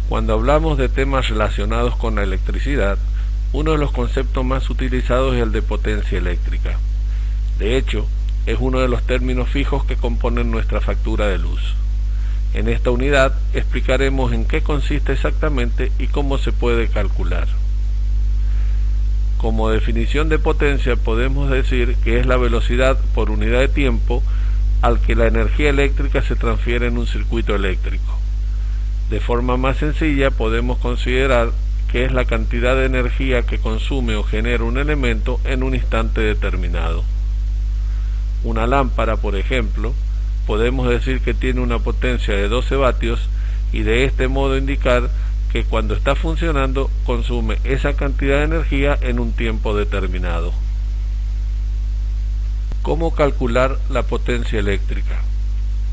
Cuando hablamos de temas relacionados con la electricidad, uno de los conceptos más utilizados es el de potencia eléctrica. De hecho, es uno de los términos fijos que componen nuestra factura de luz. En esta unidad explicaremos en qué consiste exactamente y cómo se puede calcular. Como definición de potencia podemos decir que es la velocidad por unidad de tiempo al que la energía eléctrica se transfiere en un circuito eléctrico. De forma más sencilla podemos considerar que es la cantidad de energía que consume o genera un elemento en un instante determinado. Una lámpara, por ejemplo, podemos decir que tiene una potencia de 12 vatios y de este modo indicar que cuando está funcionando consume esa cantidad de energía en un tiempo determinado. ¿Cómo calcular la potencia eléctrica?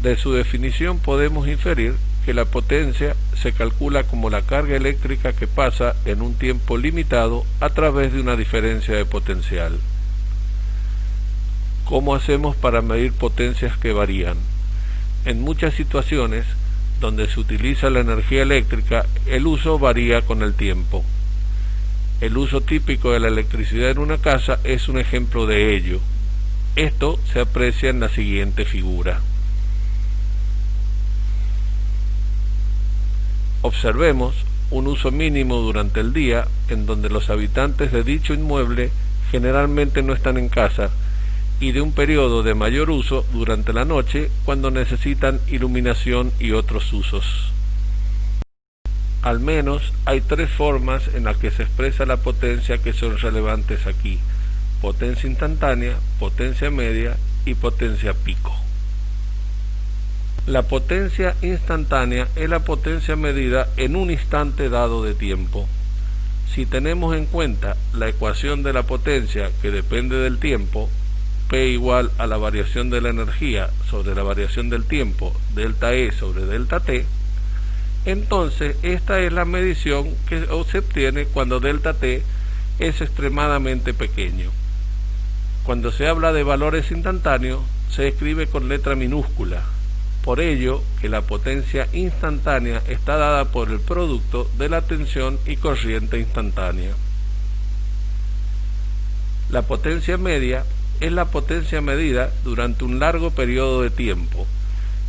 De su definición podemos inferir que la potencia se calcula como la carga eléctrica que pasa en un tiempo limitado a través de una diferencia de potencial. ¿Cómo hacemos para medir potencias que varían? En muchas situaciones donde se utiliza la energía eléctrica, el uso varía con el tiempo. El uso típico de la electricidad en una casa es un ejemplo de ello. Esto se aprecia en la siguiente figura. Observemos un uso mínimo durante el día en donde los habitantes de dicho inmueble generalmente no están en casa, y de un periodo de mayor uso durante la noche cuando necesitan iluminación y otros usos. Al menos hay tres formas en las que se expresa la potencia que son relevantes aquí: potencia instantánea, potencia media y potencia pico. La potencia instantánea es la potencia medida en un instante dado de tiempo. Si tenemos en cuenta la ecuación de la potencia que depende del tiempo, P igual a la variación de la energía sobre la variación del tiempo, delta E sobre delta T, entonces esta es la medición que se obtiene cuando delta T es extremadamente pequeño. Cuando se habla de valores instantáneos, se escribe con letra minúscula, por ello que la potencia instantánea está dada por el producto de la tensión y corriente instantánea. La potencia media es la potencia medida durante un largo periodo de tiempo,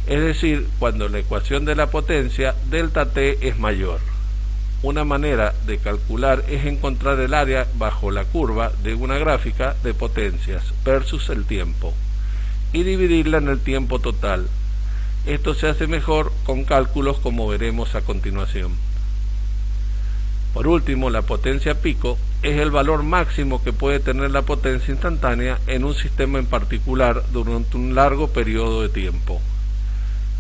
es decir, cuando la ecuación de la potencia delta T es mayor. Una manera de calcular es encontrar el área bajo la curva de una gráfica de potencias versus el tiempo y dividirla en el tiempo total. Esto se hace mejor con cálculos como veremos a continuación. Por último, la potencia pico es el valor máximo que puede tener la potencia instantánea en un sistema en particular durante un largo periodo de tiempo.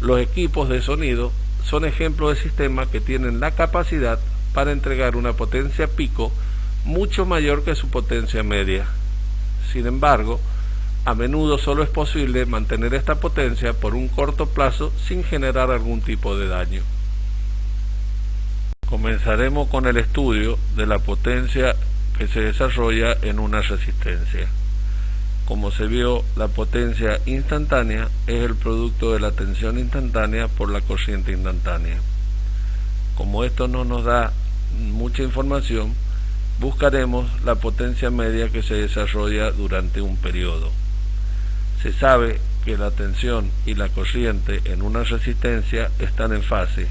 Los equipos de sonido son ejemplos de sistemas que tienen la capacidad para entregar una potencia pico mucho mayor que su potencia media. Sin embargo, a menudo solo es posible mantener esta potencia por un corto plazo sin generar algún tipo de daño. Comenzaremos con el estudio de la potencia que se desarrolla en una resistencia. Como se vio, la potencia instantánea es el producto de la tensión instantánea por la corriente instantánea. Como esto no nos da mucha información, buscaremos la potencia media que se desarrolla durante un periodo. Se sabe que la tensión y la corriente en una resistencia están en fase.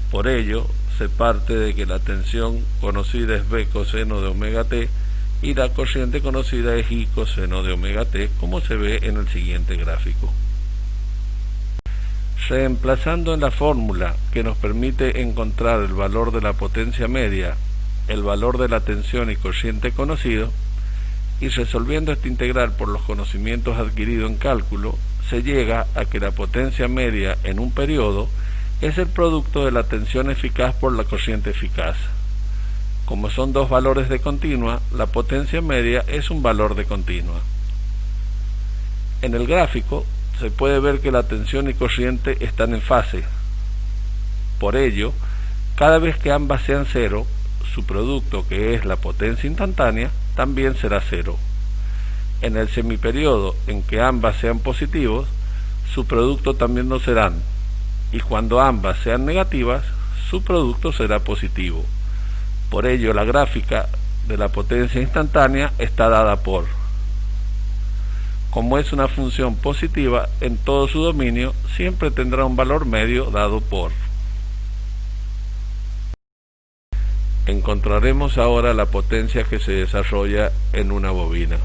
Por ello, se parte de que la tensión conocida es B coseno de omega t y la corriente conocida es I coseno de omega t, como se ve en el siguiente gráfico. Reemplazando en la fórmula que nos permite encontrar el valor de la potencia media, el valor de la tensión y corriente conocido, y resolviendo este integral por los conocimientos adquiridos en cálculo, se llega a que la potencia media en un periodo es el producto de la tensión eficaz por la corriente eficaz. Como son dos valores de continua, la potencia media es un valor de continua. En el gráfico se puede ver que la tensión y corriente están en fase. Por ello, cada vez que ambas sean cero, su producto, que es la potencia instantánea, también será cero. En el semiperiodo en que ambas sean positivos, su producto también lo serán, y cuando ambas sean negativas, su producto será positivo. Por ello, la gráfica de la potencia instantánea está dada por, como es una función positiva en todo su dominio, siempre tendrá un valor medio dado por. Encontraremos ahora la potencia que se desarrolla en una bobina.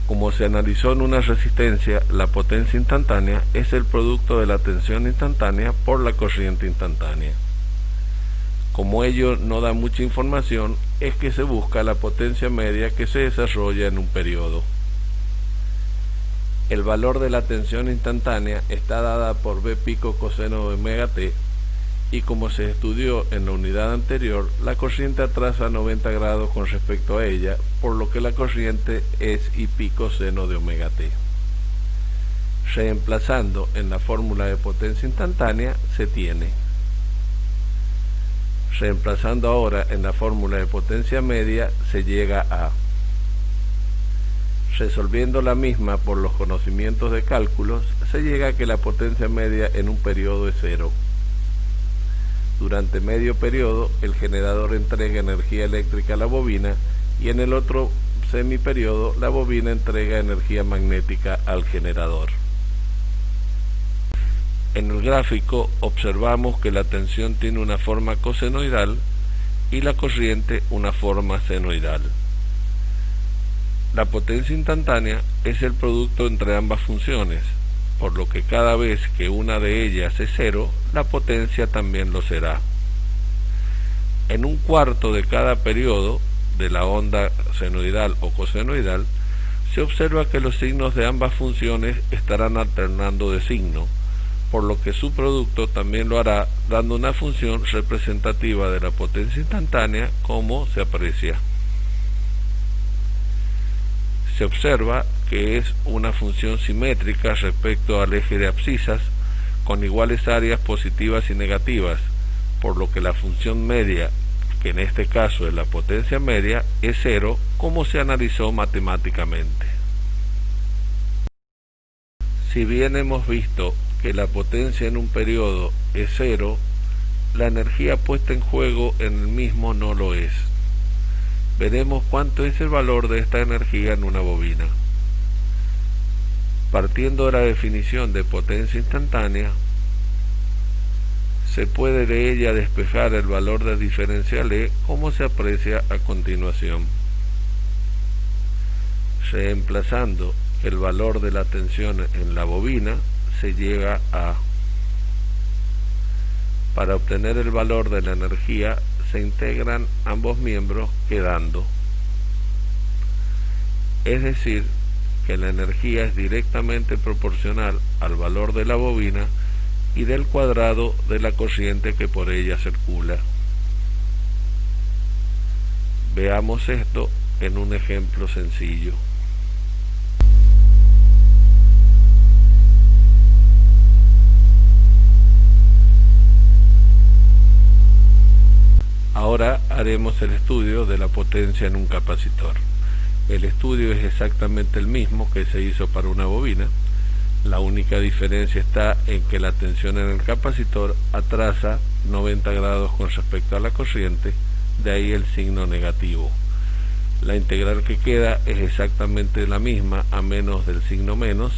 Como se analizó en una resistencia, la potencia instantánea es el producto de la tensión instantánea por la corriente instantánea. Como ello no da mucha información, es que se busca la potencia media que se desarrolla en un periodo. El valor de la tensión instantánea está dada por B pico coseno de omega t, y como se estudió en la unidad anterior, la corriente atrasa 90 grados con respecto a ella, por lo que la corriente es I pico seno de omega t. Reemplazando en la fórmula de potencia instantánea, se tiene. Reemplazando ahora en la fórmula de potencia media, se llega a. Resolviendo la misma por los conocimientos de cálculos, se llega a que la potencia media en un periodo es 0. Durante medio periodo, el generador entrega energía eléctrica a la bobina y en el otro semiperiodo, la bobina entrega energía magnética al generador. En el gráfico observamos que la tensión tiene una forma cosenoidal y la corriente una forma senoidal. La potencia instantánea es el producto entre ambas funciones, por lo que cada vez que una de ellas es 0, la potencia también lo será. En un cuarto de cada periodo de la onda senoidal o cosenoidal, se observa que los signos de ambas funciones estarán alternando de signo, por lo que su producto también lo hará, dando una función representativa de la potencia instantánea, como se aprecia. Se observa que es una función simétrica respecto al eje de abscisas, con iguales áreas positivas y negativas, por lo que la función media, que en este caso es la potencia media, es 0, como se analizó matemáticamente. Si bien hemos visto que la potencia en un periodo es 0, la energía puesta en juego en el mismo no lo es. Veremos cuánto es el valor de esta energía en una bobina. Partiendo de la definición de potencia instantánea, se puede de ella despejar el valor del diferencial E, como se aprecia a continuación. Reemplazando el valor de la tensión en la bobina, se llega a. Para obtener el valor de la energía, se integran ambos miembros quedando. Es decir, que la energía es directamente proporcional al valor de la bobina y del cuadrado de la corriente que por ella circula. Veamos esto en un ejemplo sencillo. Ahora haremos el estudio de la potencia en un capacitor. El estudio es exactamente el mismo que se hizo para una bobina. La única diferencia está en que la tensión en el capacitor atrasa 90 grados con respecto a la corriente, de ahí el signo negativo. La integral que queda es exactamente la misma, a menos del signo menos,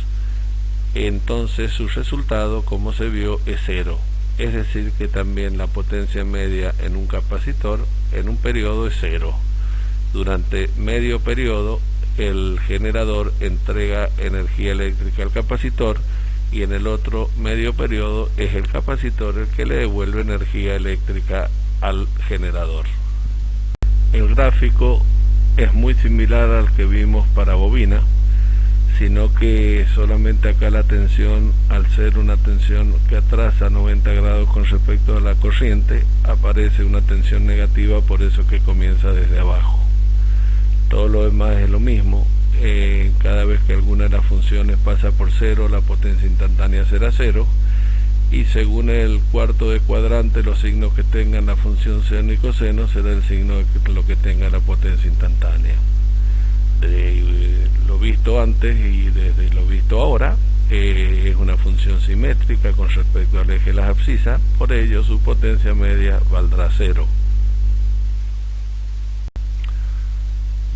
entonces su resultado, como se vio, es 0. Es decir, que también la potencia media en un capacitor en un periodo es 0. Durante medio periodo, el generador entrega energía eléctrica al capacitor y en el otro medio periodo es el capacitor el que le devuelve energía eléctrica al generador. El gráfico es muy similar al que vimos para bobina, sino que solamente acá la tensión, al ser una tensión que atrasa 90 grados con respecto a la corriente, aparece una tensión negativa, por eso que comienza desde abajo. Todo lo demás es lo mismo. Cada vez que alguna de las funciones pasa por 0, la potencia instantánea será 0, y según el cuarto de cuadrante, los signos que tengan la función seno y coseno será el signo de lo que tenga la potencia instantánea. De lo visto antes y desde lo visto ahora, es una función simétrica con respecto al eje de las abscisas, por ello su potencia media valdrá 0.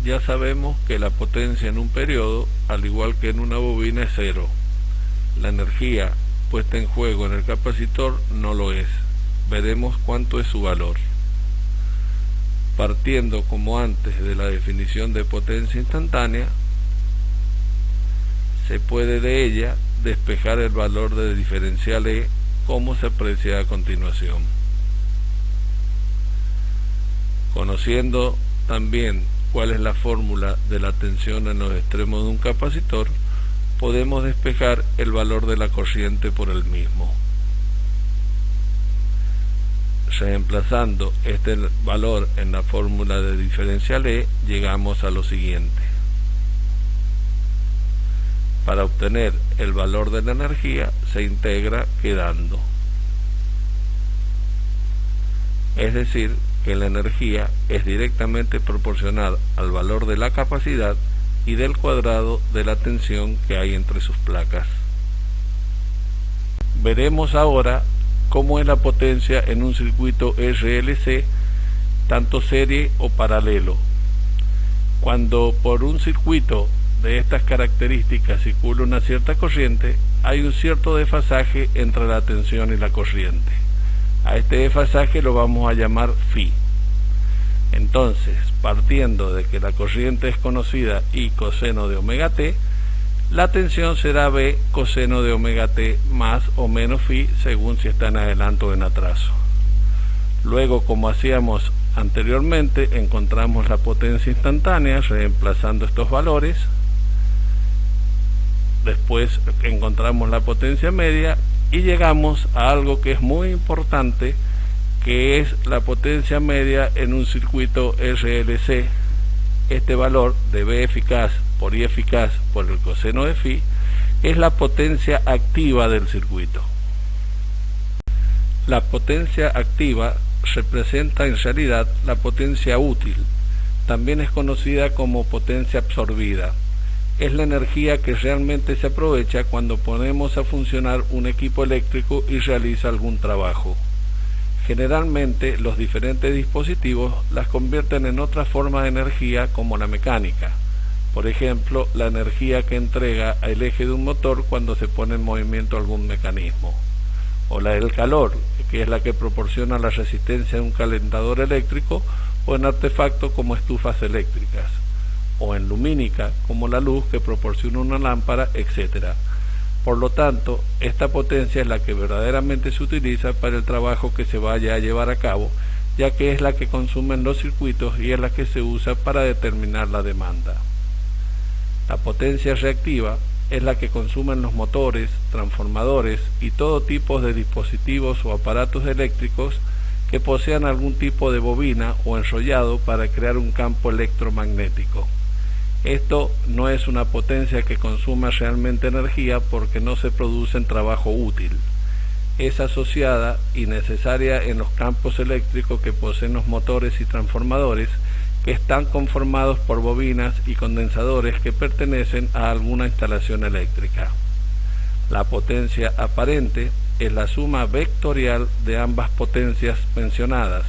Ya sabemos que la potencia en un periodo, al igual que en una bobina, es 0. La energía puesta en juego en el capacitor no lo es. Veremos cuánto es su valor. Partiendo como antes de la definición de potencia instantánea, se puede de ella despejar el valor de diferencial E, como se aprecia a continuación. Conociendo también cuál es la fórmula de la tensión en los extremos de un capacitor, podemos despejar el valor de la corriente por el mismo. Reemplazando este valor en la fórmula de diferencial E, llegamos a lo siguiente. Para obtener el valor de la energía se integra quedando. Es decir, que la energía es directamente proporcional al valor de la capacidad y del cuadrado de la tensión que hay entre sus placas. Veremos ahora cómo es la potencia en un circuito RLC, tanto serie o paralelo. Cuando por un circuito de estas características circula una cierta corriente, hay un cierto desfasaje entre la tensión y la corriente. A este desfasaje lo vamos a llamar phi. Entonces, partiendo de que la corriente es conocida y coseno de omega t, la tensión será B coseno de omega t más o menos phi, según si está en adelanto o en atraso. Luego, como hacíamos anteriormente, encontramos la potencia instantánea reemplazando estos valores. Después encontramos la potencia media y llegamos a algo que es muy importante, que es la potencia media en un circuito RLC. Este valor de B eficaz por I eficaz por el coseno de phi es la potencia activa del circuito. La potencia activa representa en realidad la potencia útil, también es conocida como potencia absorbida. Es la energía que realmente se aprovecha cuando ponemos a funcionar un equipo eléctrico y realiza algún trabajo. Generalmente los diferentes dispositivos las convierten en otra forma de energía, como la mecánica. Por ejemplo, la energía que entrega el eje de un motor cuando se pone en movimiento algún mecanismo. O la del calor, que es la que proporciona la resistencia de un calentador eléctrico, o en artefactos como estufas eléctricas. O en lumínica, como la luz que proporciona una lámpara, etc. Por lo tanto, esta potencia es la que verdaderamente se utiliza para el trabajo que se vaya a llevar a cabo, ya que es la que consumen los circuitos y es la que se usa para determinar la demanda. La potencia reactiva es la que consumen los motores, transformadores y todo tipo de dispositivos o aparatos eléctricos que posean algún tipo de bobina o enrollado para crear un campo electromagnético. Esto no es una potencia que consuma realmente energía porque no se produce en trabajo útil. Es asociada y necesaria en los campos eléctricos que poseen los motores y transformadores, que están conformados por bobinas y condensadores que pertenecen a alguna instalación eléctrica. La potencia aparente es la suma vectorial de ambas potencias mencionadas.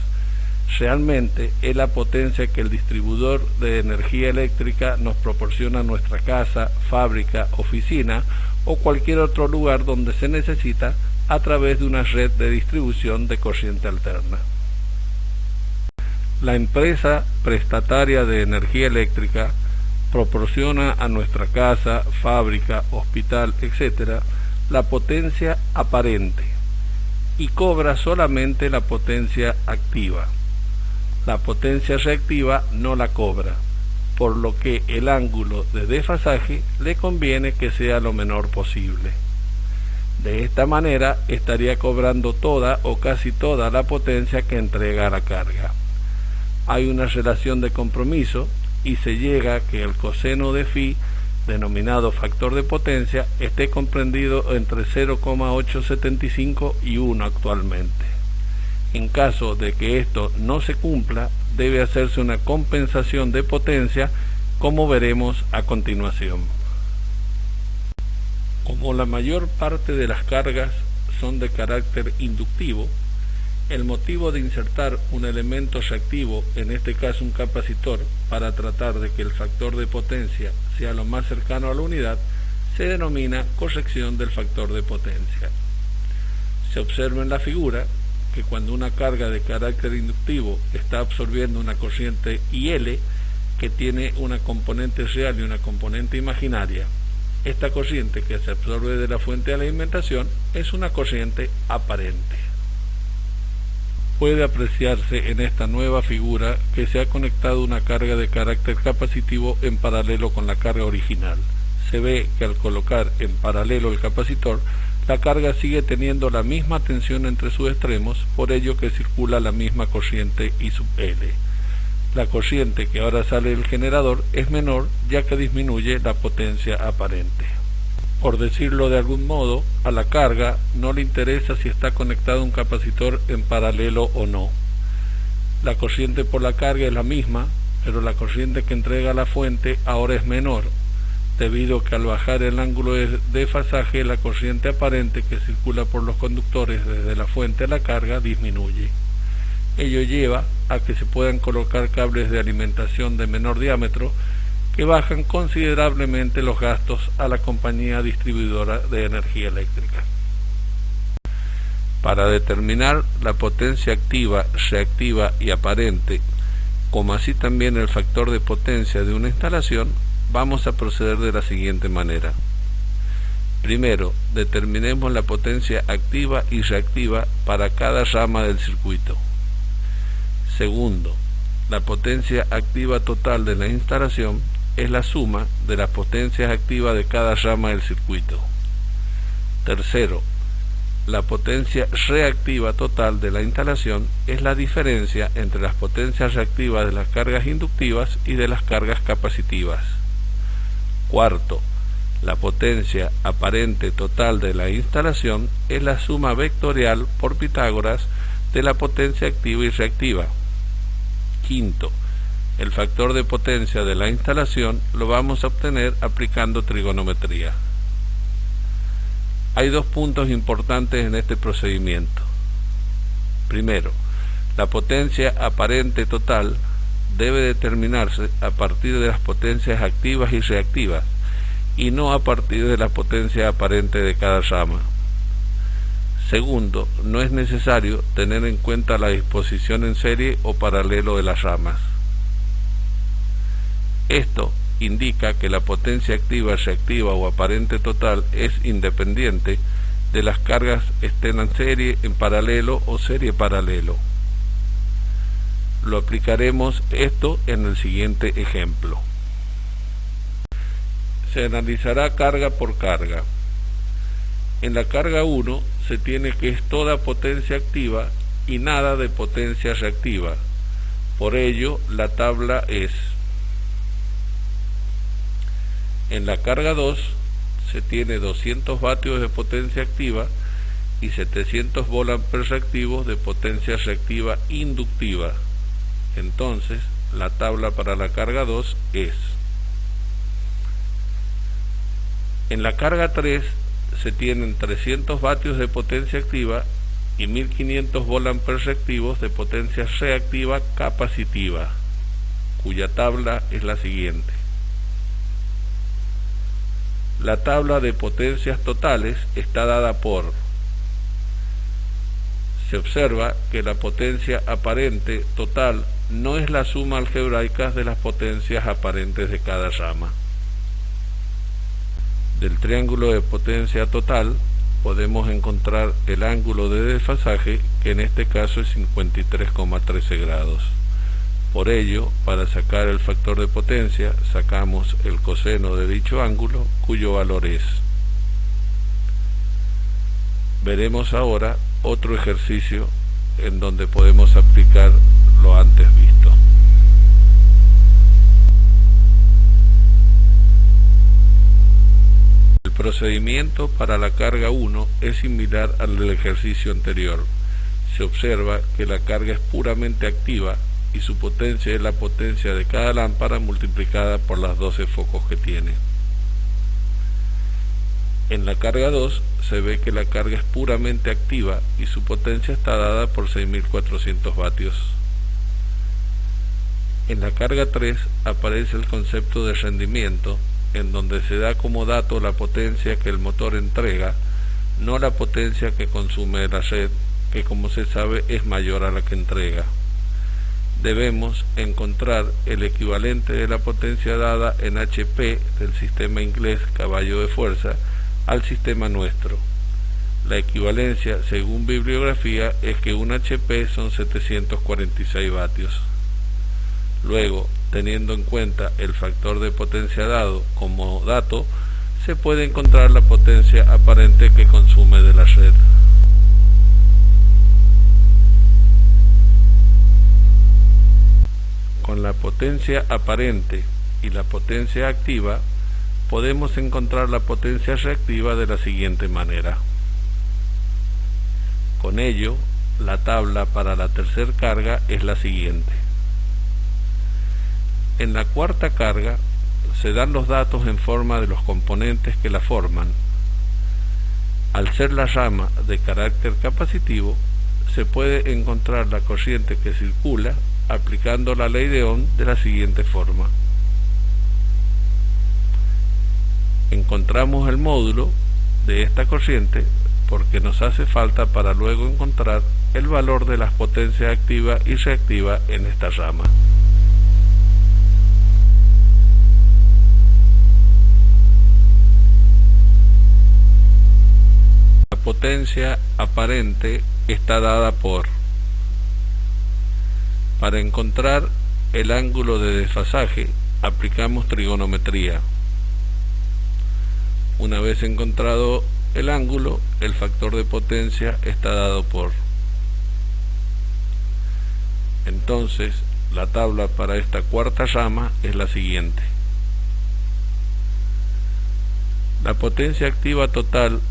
Realmente es la potencia que el distribuidor de energía eléctrica nos proporciona a nuestra casa, fábrica, oficina o cualquier otro lugar donde se necesita a través de una red de distribución de corriente alterna. La empresa prestataria de energía eléctrica proporciona a nuestra casa, fábrica, hospital, etc. la potencia aparente y cobra solamente la potencia activa. La potencia reactiva no la cobra, por lo que el ángulo de desfasaje le conviene que sea lo menor posible. De esta manera estaría cobrando toda o casi toda la potencia que entrega la carga. Hay una relación de compromiso y se llega a que el coseno de phi, denominado factor de potencia, esté comprendido entre 0,875 y 1 actualmente. En caso de que esto no se cumpla, debe hacerse una compensación de potencia, como veremos a continuación. Como la mayor parte de las cargas son de carácter inductivo, el motivo de insertar un elemento reactivo, en este caso un capacitor, para tratar de que el factor de potencia sea lo más cercano a la unidad, se denomina corrección del factor de potencia. Se observa en la figura que cuando una carga de carácter inductivo está absorbiendo una corriente IL que tiene una componente real y una componente imaginaria, esta corriente que se absorbe de la fuente de alimentación es una corriente aparente. Puede apreciarse en esta nueva figura que se ha conectado una carga de carácter capacitivo en paralelo con la carga original. Se ve que al colocar en paralelo el capacitor, la carga sigue teniendo la misma tensión entre sus extremos, por ello que circula la misma corriente I sub L. La corriente que ahora sale del generador es menor, ya que disminuye la potencia aparente. Por decirlo de algún modo, a la carga no le interesa si está conectado un capacitor en paralelo o no. La corriente por la carga es la misma, pero la corriente que entrega la fuente ahora es menor, debido a que al bajar el ángulo de desfasaje, la corriente aparente que circula por los conductores desde la fuente a la carga disminuye. Ello lleva a que se puedan colocar cables de alimentación de menor diámetro que bajan considerablemente los gastos a la compañía distribuidora de energía eléctrica. Para determinar la potencia activa, reactiva y aparente, como así también el factor de potencia de una instalación, vamos a proceder de la siguiente manera. Primero, determinemos la potencia activa y reactiva para cada rama del circuito. Segundo, la potencia activa total de la instalación es la suma de las potencias activas de cada rama del circuito. Tercero, la potencia reactiva total de la instalación es la diferencia entre las potencias reactivas de las cargas inductivas y de las cargas capacitivas. Cuarto, la potencia aparente total de la instalación es la suma vectorial por Pitágoras de la potencia activa y reactiva. Quinto, el factor de potencia de la instalación lo vamos a obtener aplicando trigonometría. Hay dos puntos importantes en este procedimiento. Primero, la potencia aparente total debe determinarse a partir de las potencias activas y reactivas, y no a partir de la potencia aparente de cada rama. Segundo, no es necesario tener en cuenta la disposición en serie o paralelo de las ramas. Esto indica que la potencia activa, reactiva o aparente total es independiente de las cargas estén en serie, en paralelo o serie paralelo. Lo aplicaremos esto en el siguiente ejemplo. Se analizará carga por carga. En la carga 1 se tiene que es toda potencia activa y nada de potencia reactiva. Por ello, la tabla es: en la carga 2 se tiene 200 vatios de potencia activa y 700 volamperes reactivos de potencia reactiva inductiva. Entonces, la tabla para la carga 2 es: en la carga 3 se tienen 300 vatios de potencia activa y 1500 volamperes reactivos de potencia reactiva capacitiva, cuya tabla es la siguiente. La tabla de potencias totales está dada por: se observa que la potencia aparente total no es la suma algebraica de las potencias aparentes de cada rama. Del triángulo de potencia total podemos encontrar el ángulo de desfasaje, que en este caso es 53,13 grados. Por ello, para sacar el factor de potencia, sacamos el coseno de dicho ángulo, cuyo valor es. Veremos ahora otro ejercicio en donde podemos aplicar lo antes visto. El procedimiento para la carga 1 es similar al del ejercicio anterior. Se observa que la carga es puramente activa y su potencia es la potencia de cada lámpara multiplicada por las 12 focos que tiene. En la carga 2 se ve que la carga es puramente activa y su potencia está dada por 6400 vatios. En la carga 3 aparece el concepto de rendimiento, en donde se da como dato la potencia que el motor entrega, no la potencia que consume la red, que como se sabe es mayor a la que entrega. Debemos encontrar el equivalente de la potencia dada en HP del sistema inglés caballo de fuerza al sistema nuestro. La equivalencia, según bibliografía, es que un HP son 746 vatios. Luego, teniendo en cuenta el factor de potencia dado como dato, se puede encontrar la potencia aparente que consume de la red. Con la potencia aparente y la potencia activa, podemos encontrar la potencia reactiva de la siguiente manera. Con ello, la tabla para la tercera carga es la siguiente. En la cuarta carga se dan los datos en forma de los componentes que la forman. Al ser la rama de carácter capacitivo, se puede encontrar la corriente que circula aplicando la ley de Ohm de la siguiente forma. Encontramos el módulo de esta corriente porque nos hace falta para luego encontrar el valor de las potencias activa y reactiva en esta rama. La potencia aparente está dada por. Para encontrar el ángulo de desfasaje, aplicamos trigonometría. Una vez encontrado el ángulo, el factor de potencia está dado por. Entonces, la tabla para esta cuarta rama es la siguiente. La potencia activa total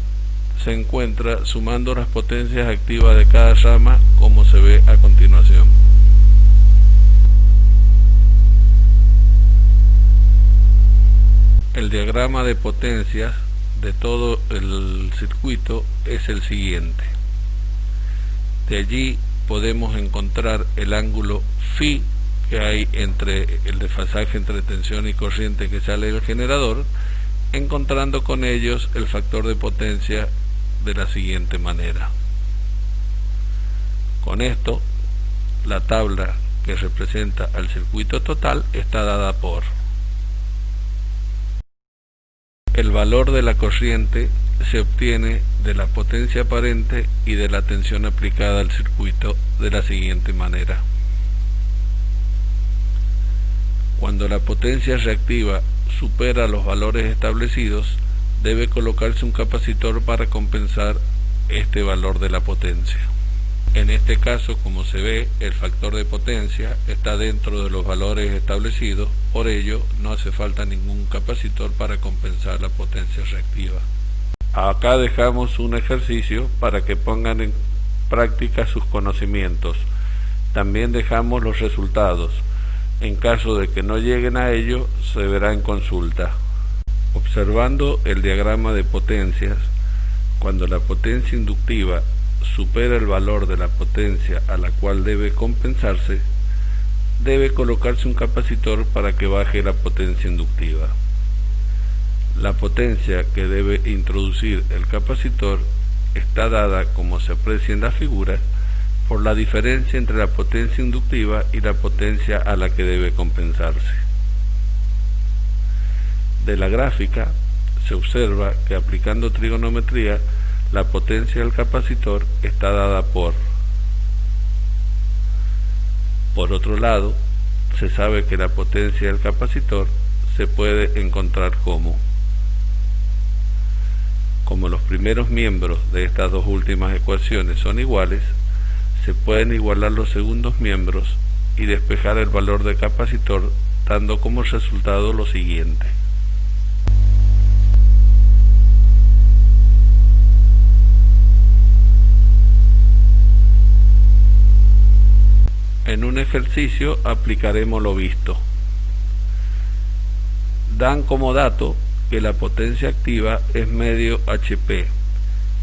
se encuentra sumando las potencias activas de cada rama, como se ve a continuación. El diagrama de potencias de todo el circuito es el siguiente. De allí podemos encontrar el ángulo phi que hay entre el desfasaje entre tensión y corriente que sale del generador, encontrando con ellos el factor de potencia de la siguiente manera. Con esto, la tabla que representa al circuito total está dada por el valor de la corriente se obtiene de la potencia aparente y de la tensión aplicada al circuito de la siguiente manera. Cuando la potencia reactiva supera los valores establecidos, debe colocarse un capacitor para compensar este valor de la potencia. En este caso, como se ve, el factor de potencia está dentro de los valores establecidos, por ello no hace falta ningún capacitor para compensar la potencia reactiva. Acá dejamos un ejercicio para que pongan en práctica sus conocimientos. También dejamos los resultados. En caso de que no lleguen a ello, se verá en consulta. Observando el diagrama de potencias, cuando la potencia inductiva supera el valor de la potencia a la cual debe compensarse, debe colocarse un capacitor para que baje la potencia inductiva. La potencia que debe introducir el capacitor está dada, como se aprecia en la figura, por la diferencia entre la potencia inductiva y la potencia a la que debe compensarse. De la gráfica se observa que aplicando trigonometría, la potencia del capacitor está dada por. Por otro lado, se sabe que la potencia del capacitor se puede encontrar como los primeros miembros de estas dos últimas ecuaciones son iguales, se pueden igualar los segundos miembros y despejar el valor del capacitor, dando como resultado lo siguiente. En un ejercicio aplicaremos lo visto. Dan como dato que la potencia activa es medio HP,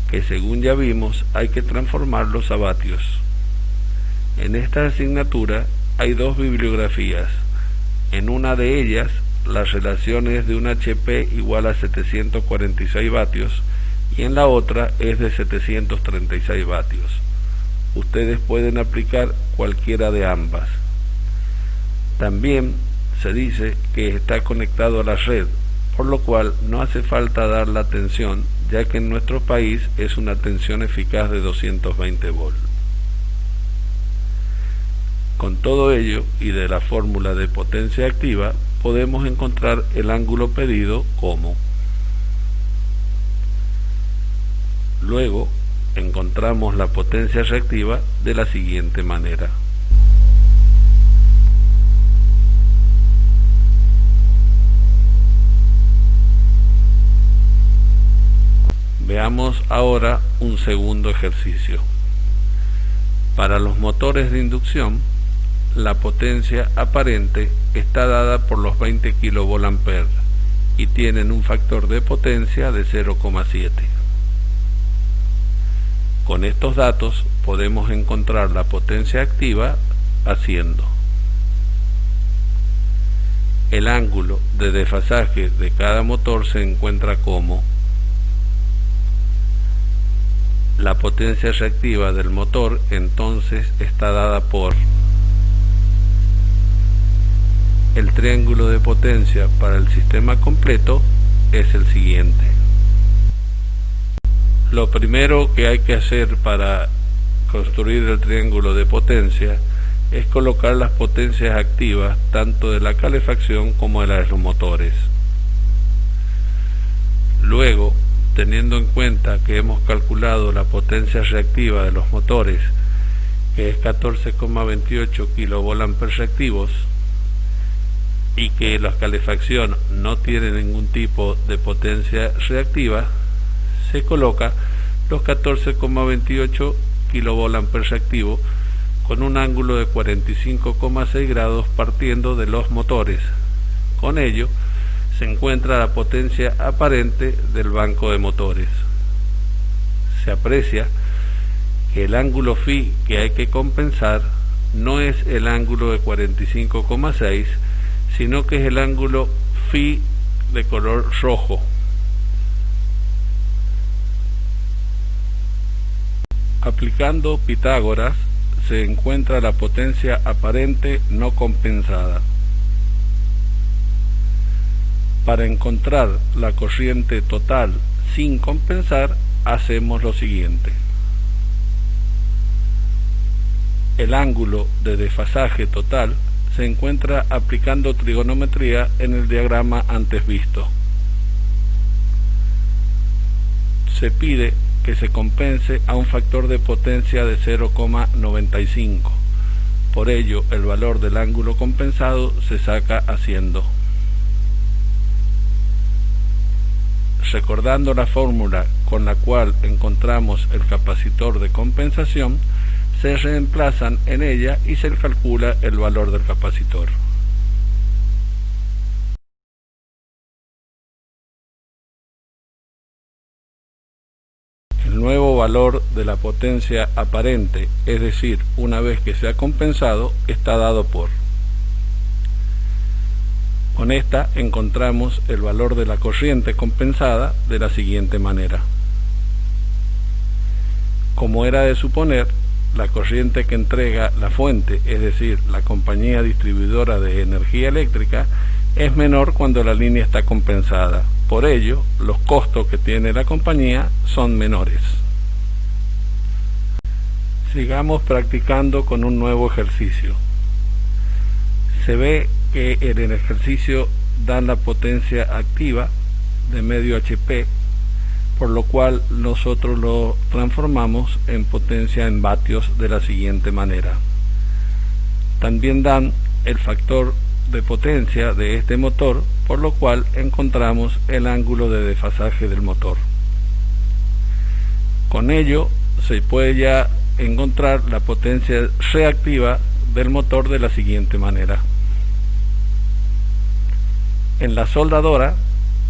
que según ya vimos hay que transformarlos a vatios. En esta asignatura hay dos bibliografías. En una de ellas la relación es de un HP igual a 746 vatios y en la otra es de 736 vatios. Ustedes pueden aplicar cualquiera de ambas. También se dice que está conectado a la red, por lo cual no hace falta dar la tensión, ya que en nuestro país es una tensión eficaz de 220 volts. Con todo ello y de la fórmula de potencia activa, podemos encontrar el ángulo pedido como. Luego, encontramos la potencia reactiva de la siguiente manera. Veamos ahora un segundo ejercicio. Para los motores de inducción, la potencia aparente está dada por los 20 kVA y tienen un factor de potencia de 0,7. Con estos datos podemos encontrar la potencia activa haciendo el ángulo de desfasaje de cada motor se encuentra como la potencia reactiva del motor, entonces está dada por el triángulo de potencia para el sistema completo es el siguiente. Lo primero que hay que hacer para construir el triángulo de potencia es colocar las potencias activas tanto de la calefacción como de los motores. Luego, teniendo en cuenta que hemos calculado la potencia reactiva de los motores, que es 14,28 kVA reactivos, y que la calefacción no tiene ningún tipo de potencia reactiva, se coloca los 14,28 kVA reactivos con un ángulo de 45,6 grados partiendo de los motores. Con ello se encuentra la potencia aparente del banco de motores. Se aprecia que el ángulo phi que hay que compensar no es el ángulo de 45,6, sino que es el ángulo phi de color rojo. Aplicando Pitágoras se encuentra la potencia aparente no compensada. Para encontrar la corriente total sin compensar, hacemos lo siguiente. El ángulo de desfasaje total se encuentra aplicando trigonometría en el diagrama antes visto. Se pide que se compense a un factor de potencia de 0,95. Por ello, el valor del ángulo compensado se saca haciendo. Recordando la fórmula con la cual encontramos el capacitor de compensación, se reemplazan en ella y se calcula el valor del capacitor. El nuevo valor de la potencia aparente, es decir, una vez que se ha compensado, está dado por. Con esta encontramos el valor de la corriente compensada de la siguiente manera. Como era de suponer, la corriente que entrega la fuente, es decir, la compañía distribuidora de energía eléctrica, es menor cuando la línea está compensada. Por ello, los costos que tiene la compañía son menores. Sigamos practicando con un nuevo ejercicio. Se ve que en el ejercicio dan la potencia activa de medio HP, por lo cual nosotros lo transformamos en potencia en vatios de la siguiente manera. También dan el factor de potencia de este motor, por lo cual encontramos el ángulo de desfasaje del motor. Con ello se puede ya encontrar la potencia reactiva del motor de la siguiente manera. En la soldadora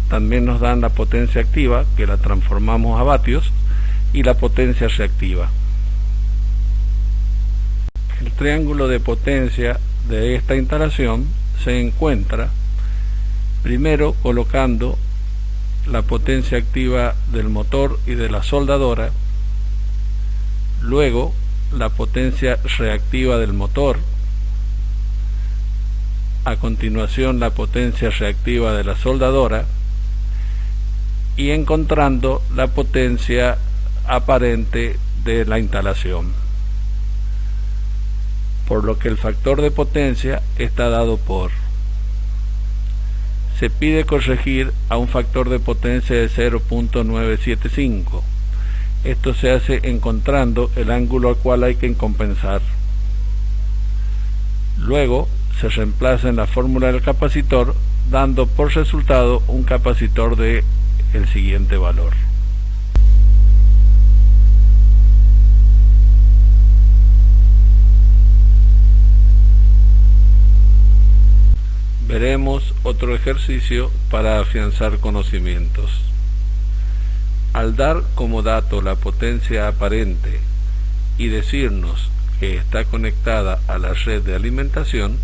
también nos dan la potencia activa, que la transformamos a vatios, y la potencia reactiva. El triángulo de potencia de esta instalación se encuentra primero colocando la potencia activa del motor y de la soldadora, luego la potencia reactiva del motor, a continuación la potencia reactiva de la soldadora y encontrando la potencia aparente de la instalación, por lo que el factor de potencia está dado por: se pide corregir a un factor de potencia de 0.975. Esto se hace encontrando el ángulo al cual hay que compensar. Luego se reemplaza en la fórmula del capacitor, dando por resultado un capacitor de el siguiente valor. Veremos otro ejercicio para afianzar conocimientos. Al dar como dato la potencia aparente y decirnos que está conectada a la red de alimentación,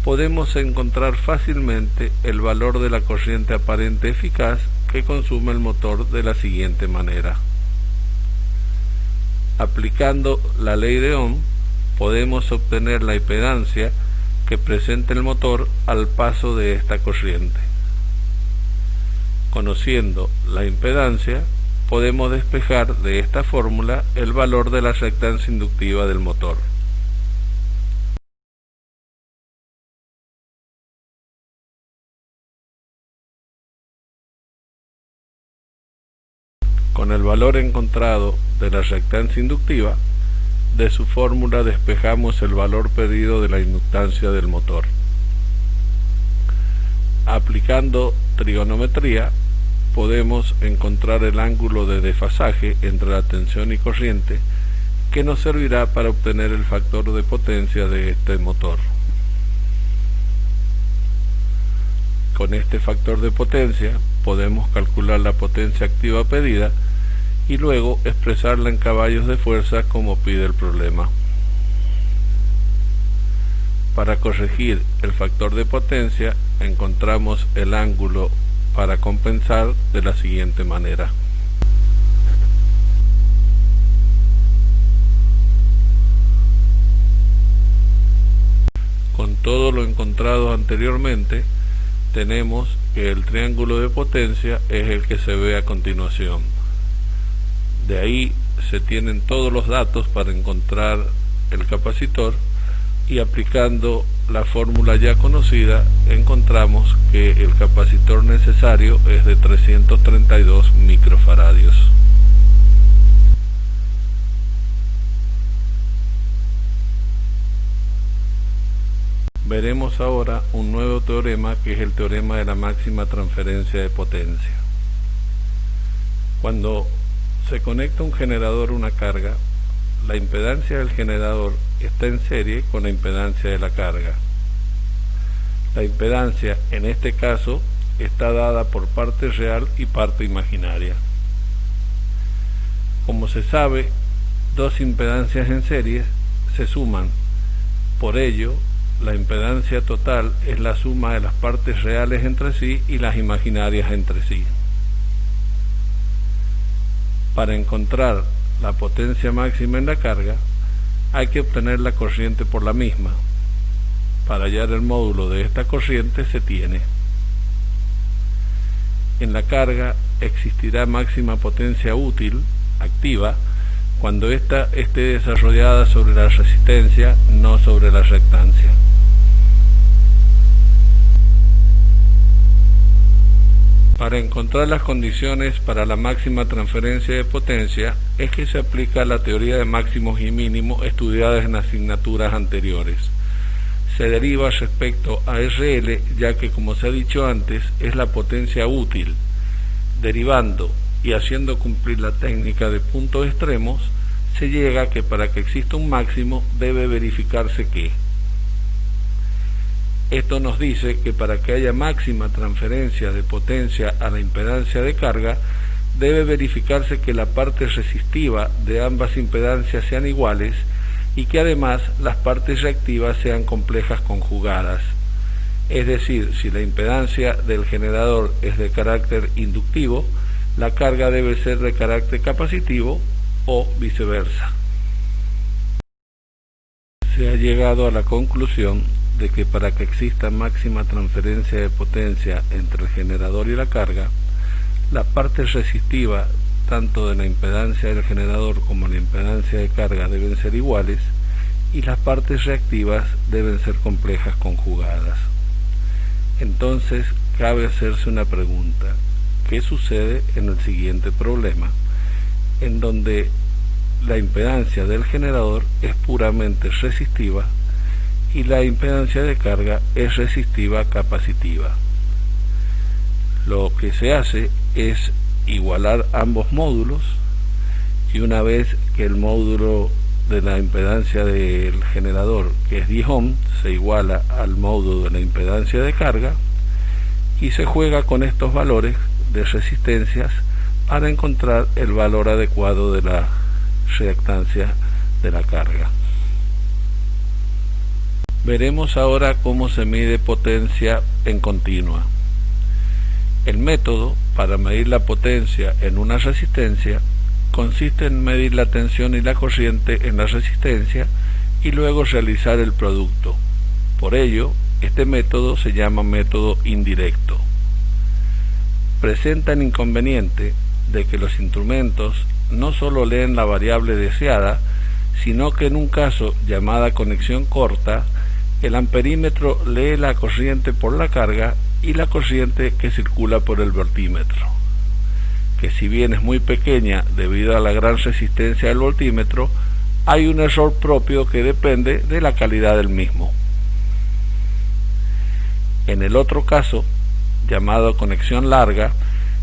podemos encontrar fácilmente el valor de la corriente aparente eficaz que consume el motor de la siguiente manera. Aplicando la ley de Ohm, podemos obtener la impedancia que presenta el motor al paso de esta corriente. Conociendo la impedancia, podemos despejar de esta fórmula el valor de la reactancia inductiva del motor. Con el valor encontrado de la reactancia inductiva, de su fórmula despejamos el valor perdido de la inductancia del motor. Aplicando trigonometría, podemos encontrar el ángulo de desfasaje entre la tensión y corriente, que nos servirá para obtener el factor de potencia de este motor. Con este factor de potencia podemos calcular la potencia activa pedida y luego expresarla en caballos de fuerza como pide el problema. Para corregir el factor de potencia encontramos el ángulo para compensar de la siguiente manera. Con todo lo encontrado anteriormente, tenemos que el triángulo de potencia es el que se ve a continuación. De ahí se tienen todos los datos para encontrar el capacitor, y aplicando la fórmula ya conocida encontramos que el capacitor necesario es de 332 microfaradios. Veremos ahora un nuevo teorema, que es el teorema de la máxima transferencia de potencia. Cuando se conecta un generador a una carga, la impedancia del generador está en serie con la impedancia de la carga. La impedancia en este caso está dada por parte real y parte imaginaria. Como se sabe, dos impedancias en serie se suman. Por ello, la impedancia total es la suma de las partes reales entre sí y las imaginarias entre sí. Para encontrar la potencia máxima en la carga, hay que obtener la corriente por la misma. Para hallar el módulo de esta corriente se tiene: en la carga existirá máxima potencia útil, activa, cuando ésta esté desarrollada sobre la resistencia, no sobre la reactancia. Para encontrar las condiciones para la máxima transferencia de potencia es que se aplica la teoría de máximos y mínimos estudiadas en asignaturas anteriores. Se deriva respecto a RL, ya que, como se ha dicho antes, es la potencia útil. Derivando y haciendo cumplir la técnica de puntos extremos, se llega a que para que exista un máximo debe verificarse que Esto nos dice que para que haya máxima transferencia de potencia a la impedancia de carga, debe verificarse que la parte resistiva de ambas impedancias sean iguales y que además las partes reactivas sean complejas conjugadas. Es decir, si la impedancia del generador es de carácter inductivo, la carga debe ser de carácter capacitivo o viceversa. Se ha llegado a la conclusión de que para que exista máxima transferencia de potencia entre el generador y la carga, la parte resistiva tanto de la impedancia del generador como la impedancia de carga deben ser iguales y las partes reactivas deben ser complejas conjugadas. Entonces cabe hacerse una pregunta: ¿qué sucede en el siguiente problema, en donde la impedancia del generador es puramente resistiva y la impedancia de carga es resistiva capacitiva? Lo que se hace es igualar ambos módulos, y una vez que el módulo de la impedancia del generador, que es 10 ohms, se iguala al módulo de la impedancia de carga, y se juega con estos valores de resistencias para encontrar el valor adecuado de la reactancia de la carga. Veremos ahora cómo se mide potencia en continua. El método para medir la potencia en una resistencia consiste en medir la tensión y la corriente en la resistencia y luego realizar el producto. Por ello, este método se llama método indirecto. Presenta el inconveniente de que los instrumentos no solo leen la variable deseada, sino que en un caso llamada conexión corta, el amperímetro lee la corriente por la carga y la corriente que circula por el voltímetro, que si bien es muy pequeña debido a la gran resistencia del voltímetro, hay un error propio que depende de la calidad del mismo. En el otro caso, llamado conexión larga,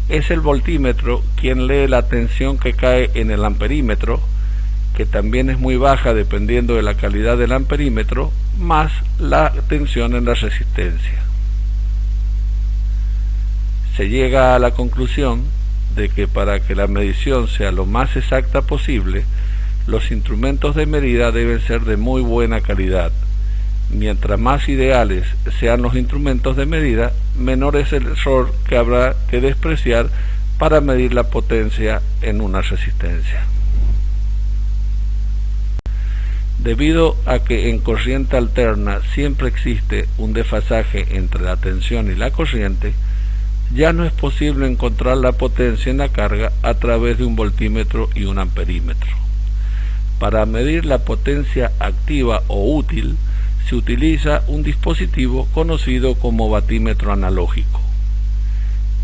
es el voltímetro quien lee la tensión que cae en el amperímetro, que también es muy baja dependiendo de la calidad del amperímetro, más la tensión en la resistencia. Se llega a la conclusión de que para que la medición sea lo más exacta posible, los instrumentos de medida deben ser de muy buena calidad. Mientras más ideales sean los instrumentos de medida, menor es el error que habrá que despreciar para medir la potencia en una resistencia. Debido a que en corriente alterna siempre existe un desfasaje entre la tensión y la corriente, ya no es posible encontrar la potencia en la carga a través de un voltímetro y un amperímetro. Para medir la potencia activa o útil, se utiliza un dispositivo conocido como batímetro analógico.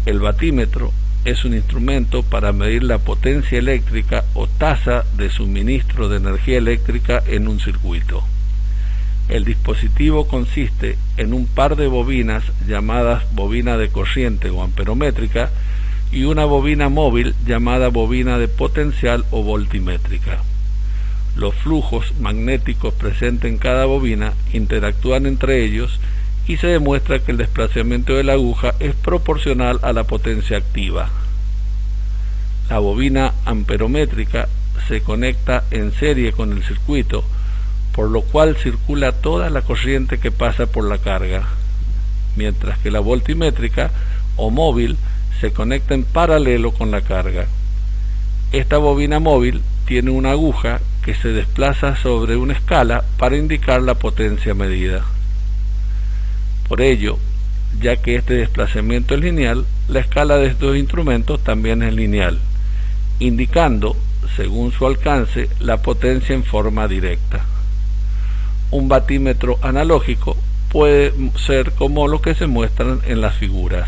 El batímetro es un instrumento para medir la potencia eléctrica o tasa de suministro de energía eléctrica en un circuito. El dispositivo consiste en un par de bobinas llamadas bobina de corriente o amperométrica y una bobina móvil llamada bobina de potencial o voltimétrica. Los flujos magnéticos presentes en cada bobina interactúan entre ellos y se demuestra que el desplazamiento de la aguja es proporcional a la potencia activa. La bobina amperométrica se conecta en serie con el circuito, por lo cual circula toda la corriente que pasa por la carga, mientras que la voltimétrica o móvil se conecta en paralelo con la carga. Esta bobina móvil tiene una aguja que se desplaza sobre una escala para indicar la potencia medida. Por ello, ya que este desplazamiento es lineal, la escala de estos instrumentos también es lineal, indicando, según su alcance, la potencia en forma directa. Un batímetro analógico puede ser como lo que se muestran en las figuras.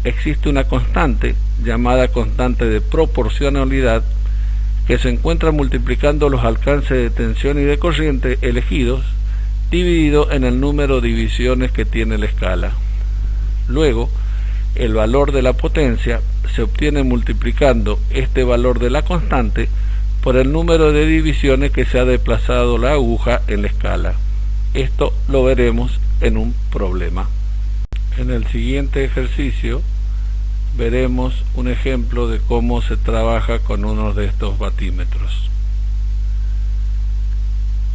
Existe una constante llamada constante de proporcionalidad que se encuentra multiplicando los alcances de tensión y de corriente elegidos dividido en el número de divisiones que tiene la escala. Luego, el valor de la potencia se obtiene multiplicando este valor de la constante por el número de divisiones que se ha desplazado la aguja en la escala. Esto lo veremos en un problema. En el siguiente ejercicio veremos un ejemplo de cómo se trabaja con uno de estos batímetros.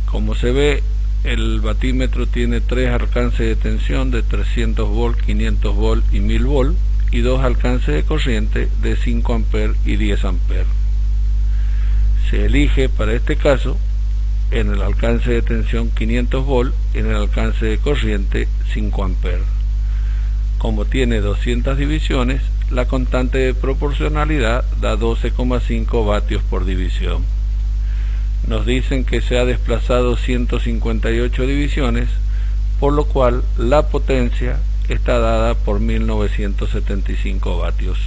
Como se ve, el batímetro tiene 3 alcances de tensión de 300 volt, 500 volt y 1000 volt y 2 alcances de corriente de 5 amperes y 10 amperes. Se elige para este caso en el alcance de tensión 500 volt y en el alcance de corriente 5 amperes. Como tiene 200 divisiones, la constante de proporcionalidad da 12,5 vatios por división. Nos dicen que se ha desplazado 158 divisiones, por lo cual la potencia está dada por 1975 vatios.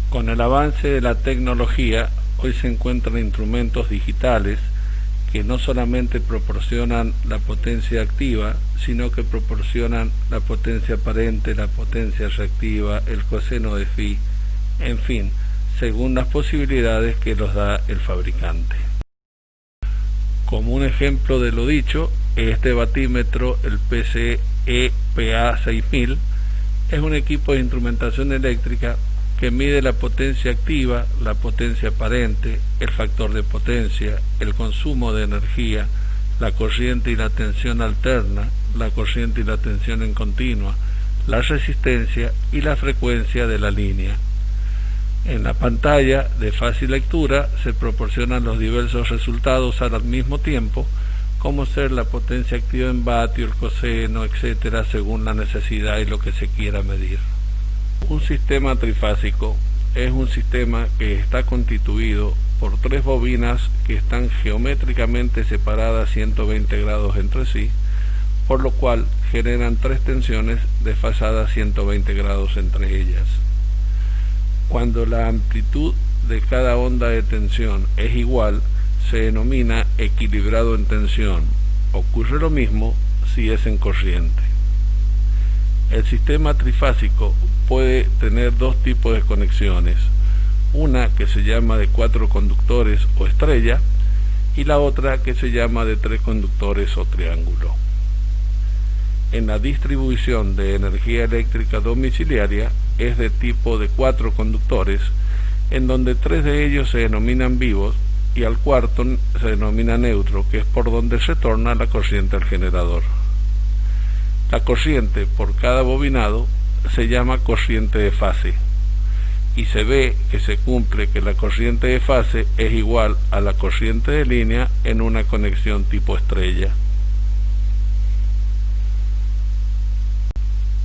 Con el avance de la tecnología, hoy se encuentran instrumentos digitales que no solamente proporcionan la potencia activa, sino que proporcionan la potencia aparente, la potencia reactiva, el coseno de phi, en fin, según las posibilidades que los da el fabricante. Como un ejemplo de lo dicho, este batímetro, el PCE PA6000, es un equipo de instrumentación eléctrica que mide la potencia activa, la potencia aparente, el factor de potencia, el consumo de energía, la corriente y la tensión alterna, la corriente y la tensión en continua, la resistencia y la frecuencia de la línea. En la pantalla de fácil lectura se proporcionan los diversos resultados al mismo tiempo, como ser la potencia activa en vatio, el coseno, etcétera, según la necesidad y lo que se quiera medir. Un sistema trifásico es un sistema que está constituido por 3 bobinas que están geométricamente separadas 120 grados entre sí, por lo cual generan 3 tensiones desfasadas 120 grados entre ellas. Cuando la amplitud de cada onda de tensión es igual, se denomina equilibrado en tensión. Ocurre lo mismo si es en corriente. El sistema trifásico puede tener 2 tipos de conexiones, una que se llama de 4 conductores o estrella y la otra que se llama de 3 conductores o triángulo. En la distribución de energía eléctrica domiciliaria es de tipo de 4 conductores, en donde 3 de ellos se denominan vivos y al cuarto se denomina neutro, que es por donde retorna la corriente al generador. La corriente por cada bobinado se llama corriente de fase y se ve que se cumple que la corriente de fase es igual a la corriente de línea en una conexión tipo estrella.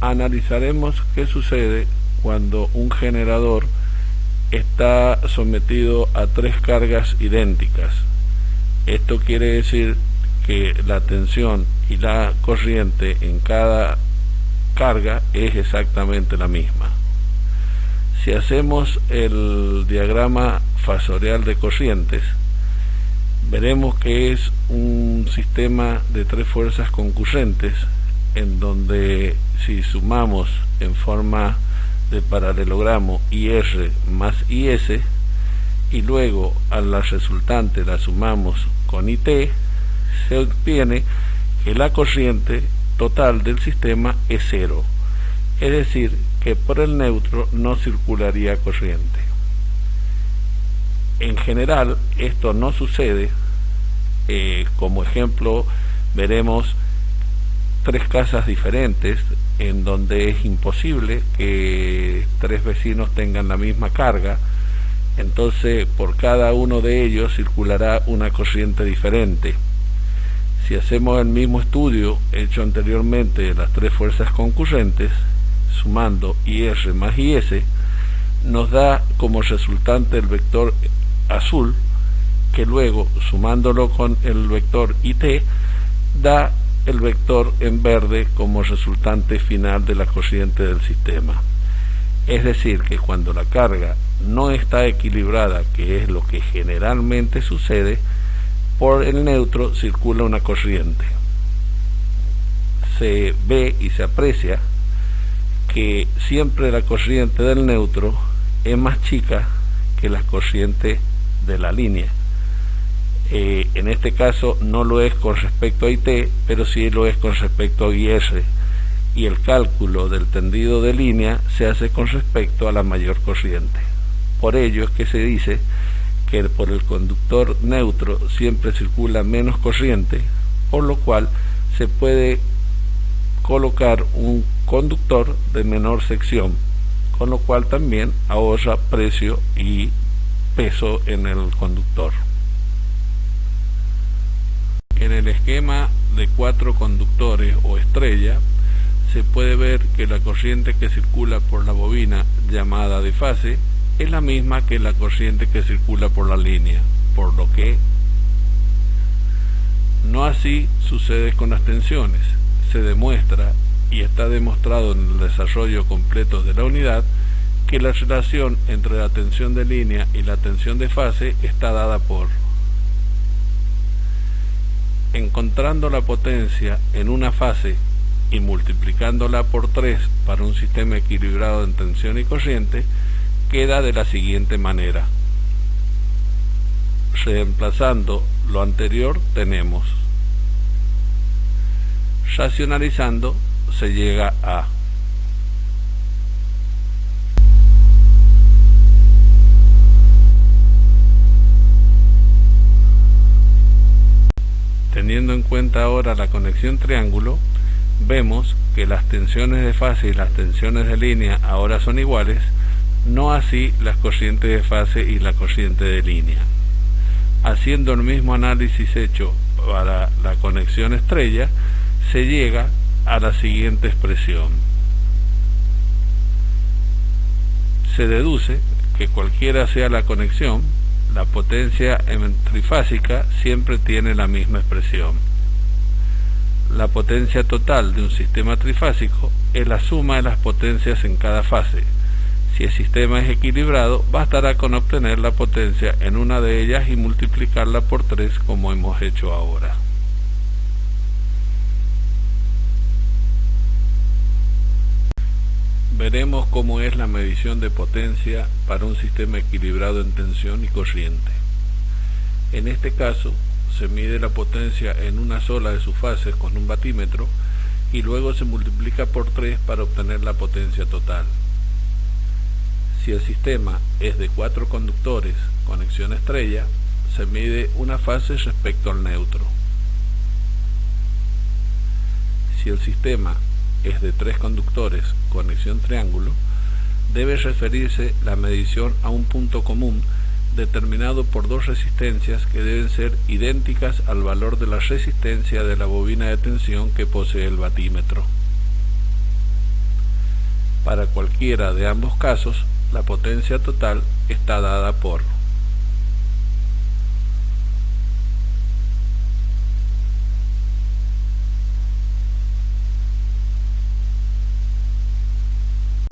Analizaremos qué sucede cuando un generador está sometido a 3 cargas idénticas. Esto quiere decir que la tensión y la corriente en cada carga es exactamente la misma. Si hacemos el diagrama fasorial de corrientes, veremos que es un sistema de 3 fuerzas concurrentes, en donde si sumamos en forma de paralelogramo IR más IS y luego a la resultante la sumamos con IT, se obtiene que la corriente total del sistema es 0, es decir, que por el neutro no circularía corriente. En general esto no sucede. Como ejemplo veremos 3 casas diferentes en donde es imposible que 3 vecinos tengan la misma carga, entonces por cada uno de ellos circulará una corriente diferente. Si hacemos el mismo estudio hecho anteriormente de las 3 fuerzas concurrentes, sumando IR más IS, nos da como resultante el vector azul, que luego sumándolo con el vector IT da el vector en verde como resultante final de la corriente del sistema. Es decir, que cuando la carga no está equilibrada, que es lo que generalmente sucede, por el neutro circula una corriente. Se ve y se aprecia que siempre la corriente del neutro es más chica que la corriente de la línea. En este caso no lo es con respecto a IT, pero sí lo es con respecto a IR, y el cálculo del tendido de línea se hace con respecto a la mayor corriente. Por ello es que se dice que por el conductor neutro siempre circula menos corriente, por lo cual se puede colocar un conductor de menor sección, con lo cual también ahorra precio y peso en el conductor. En el esquema de 4 conductores o estrella se puede ver que la corriente que circula por la bobina llamada de fase es la misma que la corriente que circula por la línea, por lo que no así sucede con las tensiones. Se demuestra, y está demostrado en el desarrollo completo de la unidad, que la relación entre la tensión de línea y la tensión de fase está dada por encontrando la potencia en una fase y multiplicándola por 3 para un sistema equilibrado en tensión y corriente, queda de la siguiente manera. Reemplazando lo anterior tenemos, racionalizando se llega a teniendo en cuenta ahora la conexión triángulo, vemos que las tensiones de fase y las tensiones de línea ahora son iguales, no así las corrientes de fase y la corriente de línea. Haciendo el mismo análisis hecho para la conexión estrella, se llega a la siguiente expresión. Se deduce que cualquiera sea la conexión, la potencia trifásica siempre tiene la misma expresión. La potencia total de un sistema trifásico es la suma de las potencias en cada fase. Si el sistema es equilibrado, bastará con obtener la potencia en una de ellas y multiplicarla por 3 como hemos hecho ahora. Veremos cómo es la medición de potencia para un sistema equilibrado en tensión y corriente. En este caso, se mide la potencia en una sola de sus fases con un batímetro y luego se multiplica por 3 para obtener la potencia total. Si el sistema es de 4 conductores, conexión estrella, se mide una fase respecto al neutro. Si el sistema es de 3 conductores, conexión triángulo, debe referirse la medición a un punto común determinado por 2 resistencias que deben ser idénticas al valor de la resistencia de la bobina de tensión que posee el batímetro. Para cualquiera de ambos casos, la potencia total está dada por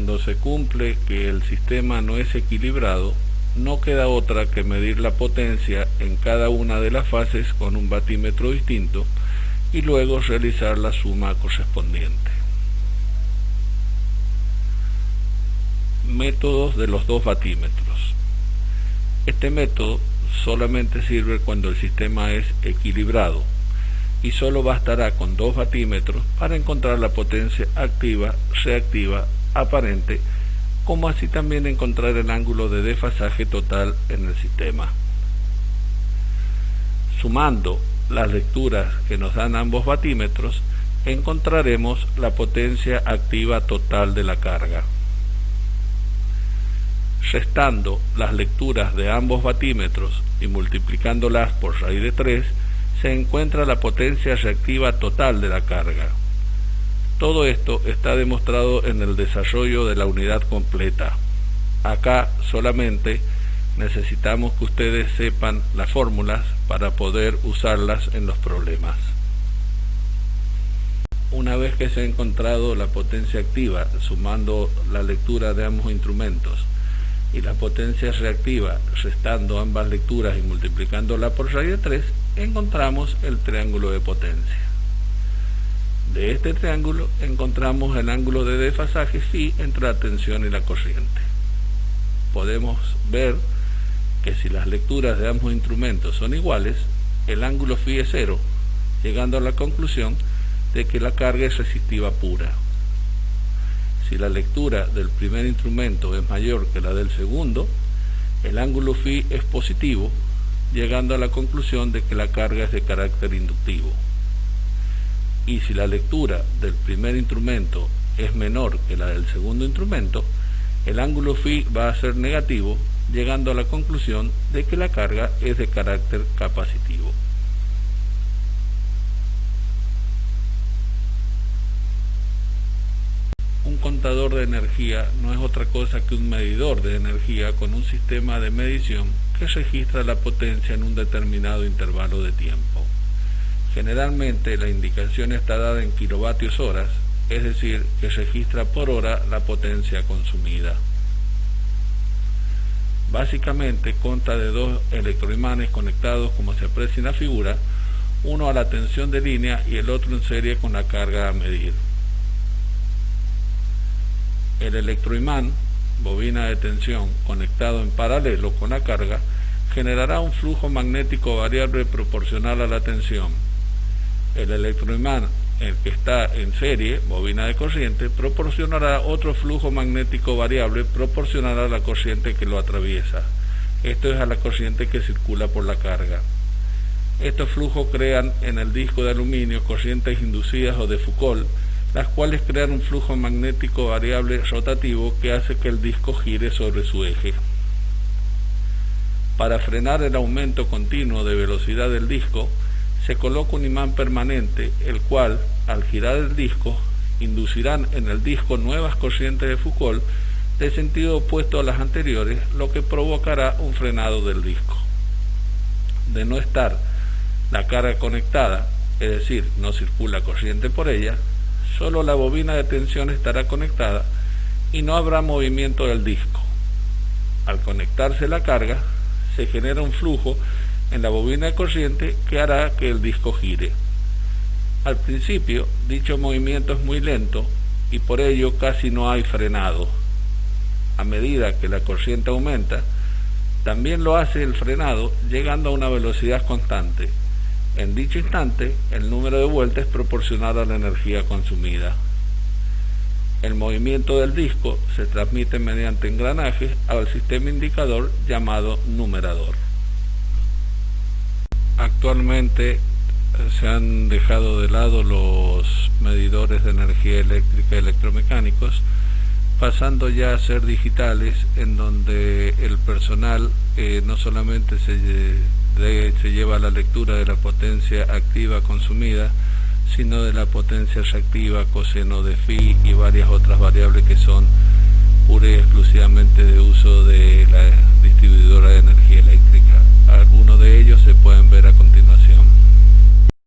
cuando se cumple que el sistema no es equilibrado, no queda otra que medir la potencia en cada una de las fases con un batímetro distinto y luego realizar la suma correspondiente. Métodos de los 2 batímetros. Este método solamente sirve cuando el sistema es equilibrado y solo bastará con 2 batímetros para encontrar la potencia activa, reactiva, aparente, como así también encontrar el ángulo de desfasaje total en el sistema. Sumando las lecturas que nos dan ambos batímetros, encontraremos la potencia activa total de la carga. Restando las lecturas de ambos batímetros y multiplicándolas por raíz de 3, se encuentra la potencia reactiva total de la carga. Todo esto está demostrado en el desarrollo de la unidad completa. Acá solamente necesitamos que ustedes sepan las fórmulas para poder usarlas en los problemas. Una vez que se ha encontrado la potencia activa sumando la lectura de ambos instrumentos y la potencia reactiva restando ambas lecturas y multiplicándola por raíz de 3, encontramos el triángulo de potencia. De este triángulo encontramos el ángulo de desfasaje phi entre la tensión y la corriente. Podemos ver que si las lecturas de ambos instrumentos son iguales, el ángulo phi es 0, llegando a la conclusión de que la carga es resistiva pura. Si la lectura del primer instrumento es mayor que la del segundo, el ángulo phi es positivo, llegando a la conclusión de que la carga es de carácter inductivo. Y si la lectura del primer instrumento es menor que la del segundo instrumento, el ángulo phi va a ser negativo, llegando a la conclusión de que la carga es de carácter capacitivo. Un contador de energía no es otra cosa que un medidor de energía con un sistema de medición que registra la potencia en un determinado intervalo de tiempo. Generalmente la indicación está dada en kilovatios horas, es decir, que registra por hora la potencia consumida. Básicamente consta de dos electroimanes conectados como se aprecia en la figura, uno a la tensión de línea y el otro en serie con la carga a medir. El electroimán, bobina de tensión, conectado en paralelo con la carga, generará un flujo magnético variable proporcional a la tensión. El electroimán, el que está en serie, bobina de corriente, proporcionará otro flujo magnético variable proporcional a la corriente que lo atraviesa. Esto es a la corriente que circula por la carga. Estos flujos crean en el disco de aluminio corrientes inducidas o de Foucault, las cuales crean un flujo magnético variable rotativo que hace que el disco gire sobre su eje. Para frenar el aumento continuo de velocidad del disco, se coloca un imán permanente, el cual, al girar el disco, inducirán en el disco nuevas corrientes de Foucault de sentido opuesto a las anteriores, lo que provocará un frenado del disco. De no estar la carga conectada, es decir, no circula corriente por ella, solo la bobina de tensión estará conectada y no habrá movimiento del disco. Al conectarse la carga, se genera un flujo en la bobina de corriente que hará que el disco gire. Al principio, dicho movimiento es muy lento y por ello casi no hay frenado. A medida que la corriente aumenta, también lo hace el frenado llegando a una velocidad constante. En dicho instante, el número de vueltas es proporcional a la energía consumida. El movimiento del disco se transmite mediante engranajes al sistema indicador llamado numerador. Actualmente se han dejado de lado los medidores de energía eléctrica electromecánicos, pasando ya a ser digitales, en donde el personal no solamente se lleva la lectura de la potencia activa consumida, sino de la potencia reactiva, coseno de phi y varias otras variables que son pura y exclusivamente de uso de